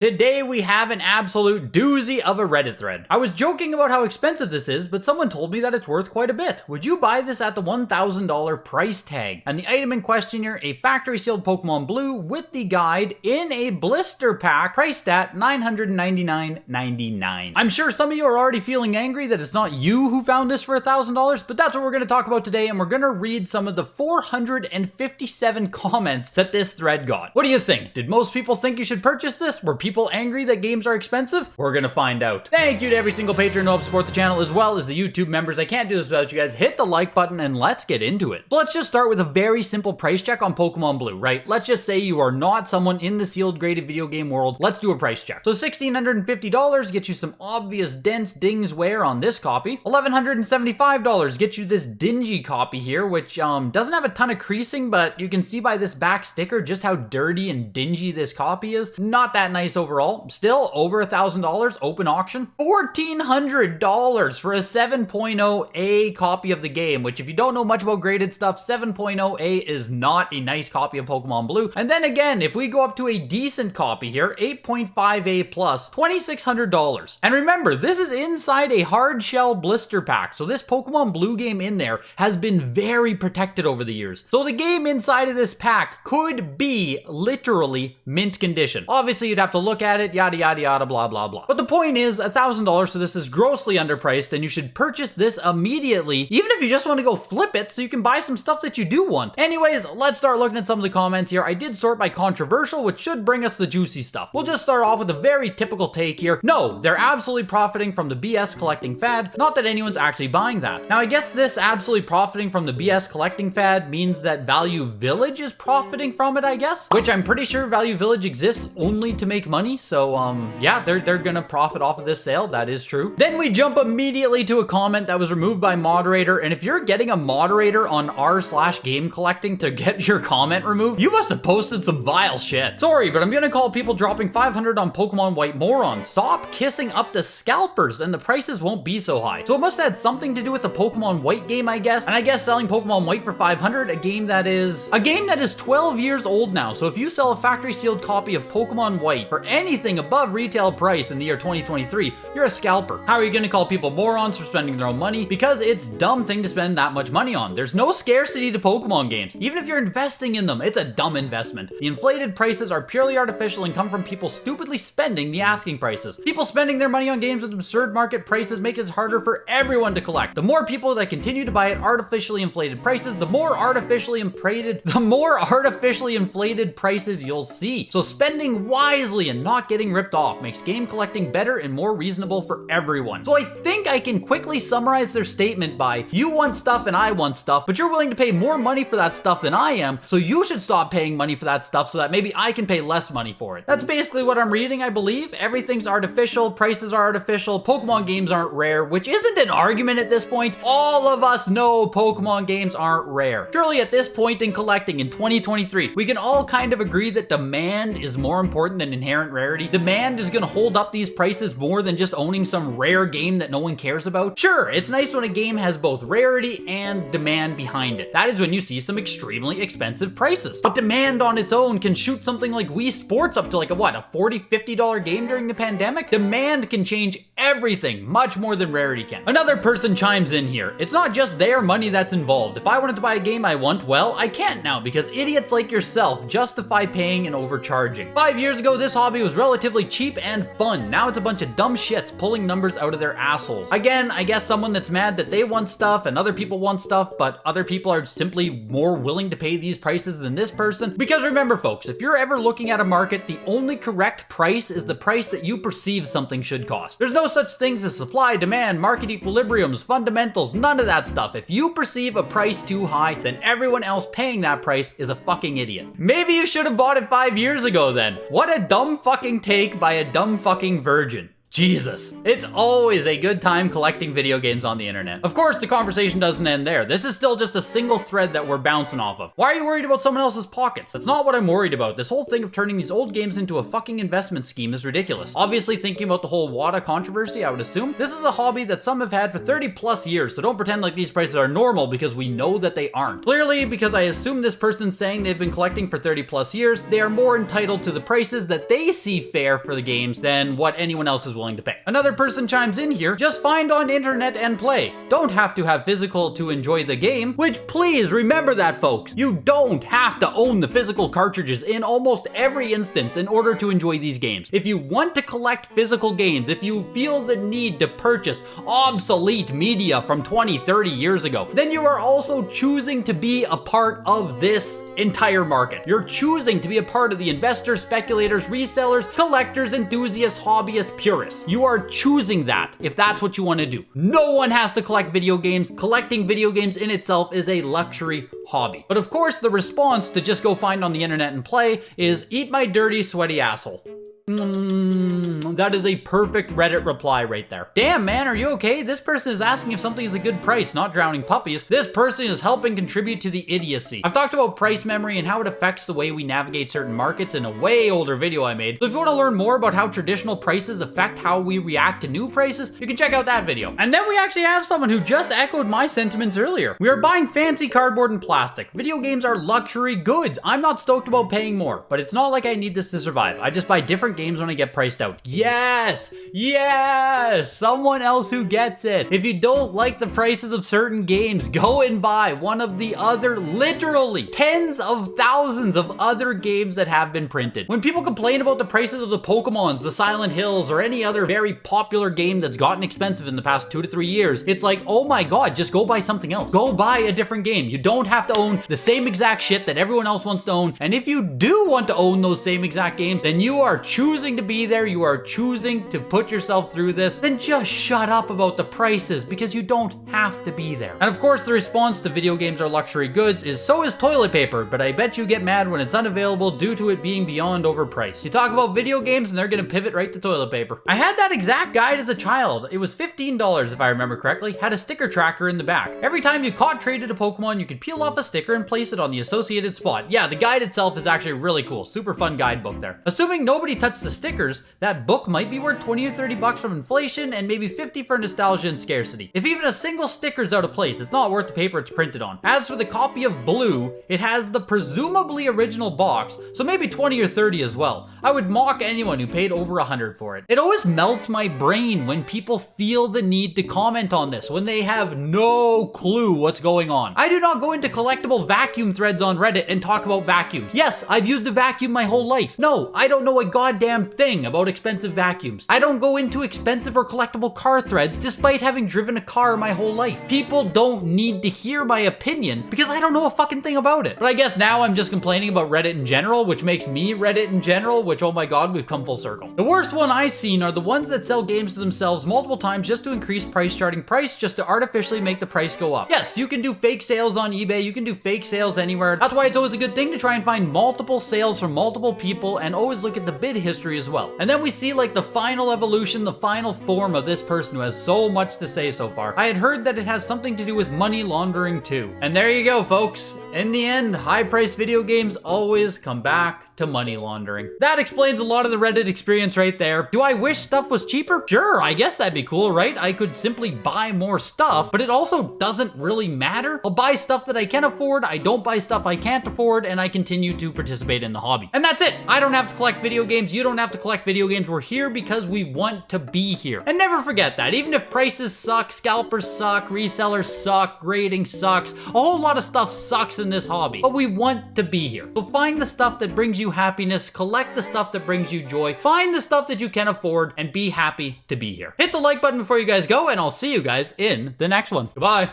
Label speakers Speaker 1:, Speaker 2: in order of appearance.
Speaker 1: Today we have an absolute doozy of a Reddit thread. I was joking about how expensive this is, but someone told me that it's worth quite a bit. Would you buy this at the $1,000 price tag? And the item in question here, a factory sealed Pokemon Blue with the guide in a blister pack priced at $999.99. I'm sure some of you are already feeling angry that it's not you who found this for $1,000, but that's what we're going to talk about today, and we're going to read some of the 457 comments that this thread got. What do you think? Did most people think you should purchase this? Were people angry that games are expensive? We're gonna find out. Thank you to every single patron who helps support the channel, as well as the YouTube members. I can't do this without you guys. Hit the like button and let's get into it. So let's just start with a very simple price check on Pokemon Blue, right? Let's just say you are not someone in the sealed graded video game world. Let's do a price check. So $1,650 gets you some obvious dense dings wear on this copy. $1,175 gets you this dingy copy here, which doesn't have a ton of creasing, but you can see by this back sticker just how dirty and dingy this copy is. Not that nice overall. Still over $1,000 open auction. $1,400 for a 7.0A copy of the game, which if you don't know much about graded stuff, 7.0A is not a nice copy of Pokemon Blue. And then again, if we go up to a decent copy here, 8.5A plus, $2,600. And remember, this is inside a hard shell blister pack. So this Pokemon Blue game in there has been very protected over the years. So the game inside of this pack could be literally mint condition. Obviously, you'd have to look at it, yada yada yada, blah blah blah. But the point is, $1,000 for this is grossly underpriced, and you should purchase this immediately, even if you just want to go flip it so you can buy some stuff that you do want. Anyways, let's start looking at some of the comments here. I did sort by controversial, which should bring us the juicy stuff. We'll just start off with a very typical take here. No, they're absolutely profiting from the BS collecting fad. Not that anyone's actually buying that. Now, I guess this absolutely profiting from the BS collecting fad means that Value Village is profiting from it, I guess. Which I'm pretty sure Value Village exists only to make money. So, yeah, they're gonna profit off of this sale. That is true. Then we jump immediately to a comment that was removed by moderator. And if you're getting a moderator on r/game collecting to get your comment removed, you must have posted some vile shit. Sorry, but I'm gonna call people dropping 500 on Pokemon White morons. Stop kissing up to scalpers and the prices won't be so high. So it must have had something to do with the Pokemon White game, I guess. And I guess selling Pokemon White for 500, a game that is 12 years old now. So if you sell a factory sealed copy of Pokemon White for anything above retail price in the year 2023, you're a scalper. How are you gonna call people morons for spending their own money? Because it's a dumb thing to spend that much money on. There's no scarcity to Pokemon games. Even if you're investing in them, it's a dumb investment. The inflated prices are purely artificial and come from people stupidly spending the asking prices. People spending their money on games with absurd market prices make it harder for everyone to collect. The more people that continue to buy at artificially inflated prices, the more artificially inflated prices you'll see. So spending wisely and not getting ripped off makes game collecting better and more reasonable for everyone. So I think I can quickly summarize their statement by, you want stuff and I want stuff, but you're willing to pay more money for that stuff than I am, so you should stop paying money for that stuff so that maybe I can pay less money for it. That's basically what I'm reading, I believe. Everything's artificial, prices are artificial, Pokemon games aren't rare, which isn't an argument at this point. All of us know Pokemon games aren't rare. Surely at this point in collecting in 2023, we can all kind of agree that demand is more important than inherent rarity. Demand is gonna hold up these prices more than just owning some rare game that no one cares about. Sure, it's nice when a game has both rarity and demand behind it. That is when you see some extremely expensive prices. But demand on its own can shoot something like Wii Sports up to like a $40, $50 game during the pandemic. Demand can change everything much more than rarity can. Another person chimes in here. It's not just their money that's involved. If I wanted to buy a game I want, well, I can't now because idiots like yourself justify paying and overcharging. 5 years ago, this hobby was relatively cheap and fun. Now it's a bunch of dumb shits pulling numbers out of their assholes. Again, I guess someone that's mad that they want stuff and other people want stuff, but other people are simply more willing to pay these prices than this person. Because remember, folks, if you're ever looking at a market, the only correct price is the price that you perceive something should cost. There's no such things as supply, demand, market equilibriums, fundamentals, none of that stuff. If you perceive a price too high, then everyone else paying that price is a fucking idiot. Maybe you should have bought it 5 years ago then. What a dumb fucking take by a dumb fucking virgin. Jesus. It's always a good time collecting video games on the internet. Of course, the conversation doesn't end there. This is still just a single thread that we're bouncing off of. Why are you worried about someone else's pockets? That's not what I'm worried about. This whole thing of turning these old games into a fucking investment scheme is ridiculous. Obviously, thinking about the whole WATA controversy, I would assume, this is a hobby that some have had for 30 plus years, so don't pretend like these prices are normal because we know that they aren't. Clearly, because I assume this person's saying they've been collecting for 30 plus years, they are more entitled to the prices that they see fair for the games than what anyone else is willing to pay. Another person chimes in here, just find on internet and play. Don't have to have physical to enjoy the game, which please remember that, folks. You don't have to own the physical cartridges in almost every instance in order to enjoy these games. If you want to collect physical games, if you feel the need to purchase obsolete media from 20, 30 years ago, then you are also choosing to be a part of this entire market. You're choosing to be a part of the investors, speculators, resellers, collectors, enthusiasts, hobbyists, purists. You are choosing that if that's what you want to do. No one has to collect video games. Collecting video games in itself is a luxury hobby. But of course, the response to just go find on the internet and play is eat my dirty, sweaty asshole. That is a perfect Reddit reply right there. Damn, man, are you okay? This person is asking if something is a good price, not drowning puppies. This person is helping contribute to the idiocy. I've talked about price memory and how it affects the way we navigate certain markets in a way older video I made. So if you want to learn more about how traditional prices affect how we react to new prices, you can check out that video. And then we actually have someone who just echoed my sentiments earlier. We are buying fancy cardboard and plastic. Video games are luxury goods. I'm not stoked about paying more, but it's not like I need this to survive. I just buy different games when I get priced out. Yes! Yes! Someone else who gets it. If you don't like the prices of certain games, go and buy one of the other, literally, tens of thousands of other games that have been printed. When people complain about the prices of the Pokemons, the Silent Hills, or any other very popular game that's gotten expensive in the past 2 to 3 years, it's like, oh my god, just go buy something else. Go buy a different game. You don't have to own the same exact shit that everyone else wants to own. And if you do want to own those same exact games, then you are choosing to be there, you are choosing to put yourself through this, then just shut up about the prices because you don't have to be there. And of course, the response to video games are luxury goods is so is toilet paper, but I bet you get mad when it's unavailable due to it being beyond overpriced. You talk about video games and they're gonna pivot right to toilet paper. I had that exact guide as a child. It was $15 if I remember correctly, had a sticker tracker in the back. Every time you caught traded a Pokemon, you could peel off a sticker and place it on the associated spot. Yeah, the guide itself is actually really cool. Super fun guidebook there. Assuming nobody touched the stickers, that book might be worth 20 or 30 bucks from inflation and maybe 50 for nostalgia and scarcity. If even a single sticker's out of place, it's not worth the paper it's printed on. As for the copy of Blue, it has the presumably original box, so maybe 20 or 30 as well. I would mock anyone who paid over 100 for it. It always melts my brain when people feel the need to comment on this, when they have no clue what's going on. I do not go into collectible vacuum threads on Reddit and talk about vacuums. Yes, I've used a vacuum my whole life. No, I don't know a goddamn thing about expensive vacuums. I don't go into expensive or collectible car threads despite having driven a car my whole life. People don't need to hear my opinion because I don't know a fucking thing about it. But I guess now I'm just complaining about Reddit in general, which makes me Reddit in general, which, oh my god, we've come full circle. The worst one I've seen are the ones that sell games to themselves multiple times just to increase starting price, just to artificially make the price go up. Yes, you can do fake sales on eBay, you can do fake sales anywhere. That's why it's always a good thing to try and find multiple sales from multiple people and always look at the bid history as well. And then we see like the final evolution, the final form of this person who has so much to say so far. I had heard that it has something to do with money laundering too. And there you go, folks. In the end, high-priced video games always come back to money laundering. That explains a lot of the Reddit experience right there. Do I wish stuff was cheaper? Sure, I guess that'd be cool, right? I could simply buy more stuff, but it also doesn't really matter. I'll buy stuff that I can afford, I don't buy stuff I can't afford, and I continue to participate in the hobby. And that's it. I don't have to collect video games, you don't have to collect video games. We're here because we want to be here. And never forget that. Even if prices suck, scalpers suck, resellers suck, grading sucks, a whole lot of stuff sucks in this hobby, but we want to be here. So find the stuff that brings you happiness, collect the stuff that brings you joy, find the stuff that you can afford, and be happy to be here. Hit the like button before you guys go, and I'll see you guys in the next one. Goodbye.